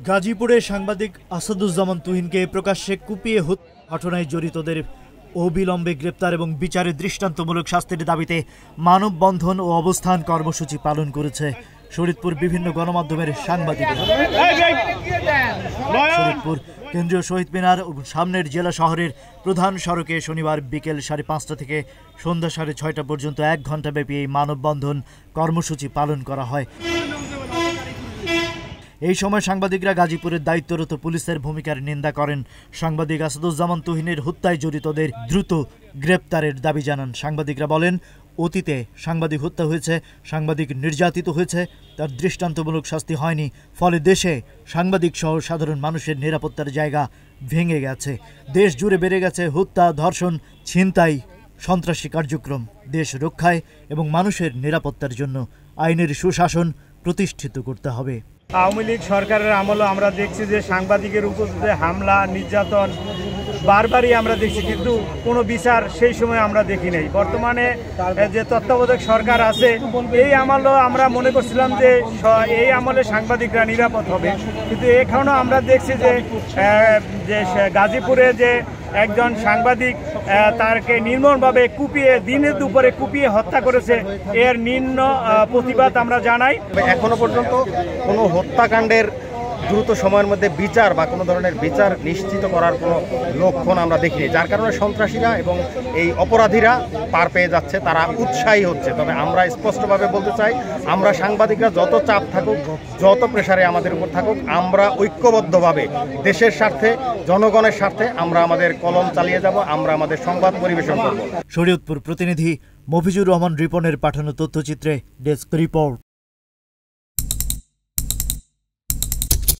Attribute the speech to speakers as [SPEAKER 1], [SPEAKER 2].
[SPEAKER 1] গাজীপুরে সাংবাদিক আসাদুজ্জামান তুহিনকে প্রকাশ্যে কুপিয়ে ঘটনায় জড়িতদের অবিলম্বে গ্রেপ্তার এবং বিচারে দৃষ্টান্তমূলক শাস্তির দাবিতে মানববন্ধন ও অবস্থান কর্মসূচি পালন করেছে শরীয়তপুর বিভিন্ন গণমাধ্যমের সাংবাদিকরা। শরীয়তপুর কেন্দ্রীয় শহীদ মিনার ও সামনের জেলা শহরের প্রধান সড়কে শনিবার বিকেল 5:30 থেকে সন্ধ্যা 6:30 পর্যন্ত 1 ঘণ্টাব্যাপী এই মানববন্ধন কর্মসূচি পালন করা হয়। এই সময় সাংবাদিকরা গাজীপুরের দায়িত্বরত পুলিশের ভূমিকার নিন্দা করেন। সাংবাদিক আসাদুজ্জামান তুহিনের হত্যায় জড়িতদের দ্রুত গ্রেপ্তারের দাবি জানান। সাংবাদিকরা বলেন, অতীতে সাংবাদিক হত্যা হয়েছে, সাংবাদিক নির্যাতিত হয়েছে, তার দৃষ্টান্তমূলক শাস্তি হয়নি। ফলে দেশে সাংবাদিক সহ সাধারণ মানুষের নিরাপত্তার জায়গা ভেঙে গেছে। দেশ জুড়ে বেড়ে গেছে হত্যা, ধর্ষণ, ছিনতাই, সন্ত্রাসী কার্যক্রম। দেশ রক্ষায় এবং মানুষের নিরাপত্তার জন্য আইনের সুশাসন প্রতিষ্ঠিত করতে হবে।
[SPEAKER 2] আওয়ামী লীগ সরকারের আমলে আমরা দেখছি যে সাংবাদিকের উপর যে হামলা, নির্যাতন বারবারই আমরা দেখছি, কিন্তু কোনো বিচার সেই সময় আমরা দেখি নাই। বর্তমানে যে তত্ত্বাবধায়ক সরকার আছে, এই আমলেও আমরা মনে করছিলাম যে এই আমলে সাংবাদিকরা নিরাপদ হবে, কিন্তু এখনও আমরা দেখছি যে গাজীপুরে যে একজন সাংবাদিক তাকে নির্মমভাবে কুপিয়ে, দিনে দুপুরে কুপিয়ে হত্যা করেছে, এর নিম্ন প্রতিবাদ আমরা জানাই।
[SPEAKER 3] এখনো পর্যন্ত কোনো হত্যাকাণ্ডের দ্রুত সময়ের মধ্যে বিচার বা কোনো ধরনের বিচার নিশ্চিত করার কোনো লক্ষণ আমরা দেখিনি, যার কারণে সন্ত্রাসীরা এবং এই অপরাধীরা পার পেয়ে যাচ্ছে, তারা উৎসাহী হচ্ছে। তবে আমরা স্পষ্টভাবে বলতে চাই, আমরা সাংবাদিকরা যত চাপ থাকুক, যত প্রেসারে আমাদের উপর থাকুক, আমরা ঐক্যবদ্ধভাবে দেশের স্বার্থে, জনগণের স্বার্থে আমরা আমাদের কলম চালিয়ে যাব, আমরা আমাদের সংবাদ পরিবেশন করব।
[SPEAKER 1] শরীয়তপুর প্রতিনিধি মফিজুর রহমান রিপনের পাঠানো তথ্যচিত্রে ডেস্ক রিপোর্ট।